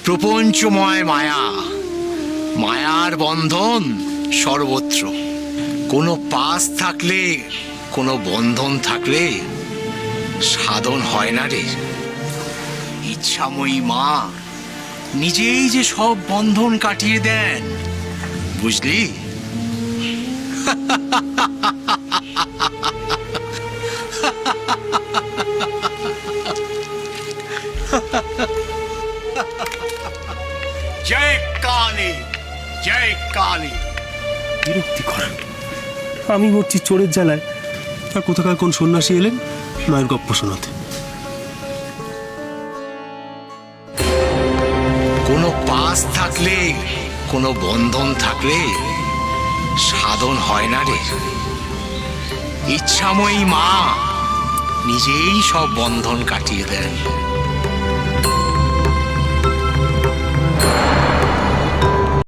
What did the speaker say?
প্রপঞ্চময় মায়া, মায়ার বন্ধন সর্বত্র। কোনো পাশ থাকলে, কোনো বন্ধন থাকলে সাধন হয় না রে। ইচ্ছাময়ী মা নিজেই যে সব বন্ধন কাটিয়ে দেন, বুঝলি? জয় কালী, জয় কালী। বিরক্তিকর, আমি মরছি চোরের জ্বালায়, আর কোথাকার কোন সন্ন্যাসী এলেন মায়ের গপ্প শোনাতে। কোনো পাশ থাকলে, কোনো বন্ধন থাকলে সাধন হয় না রে। ইচ্ছাময়ী মা নিজেই সব বন্ধন কাটিয়ে দেন।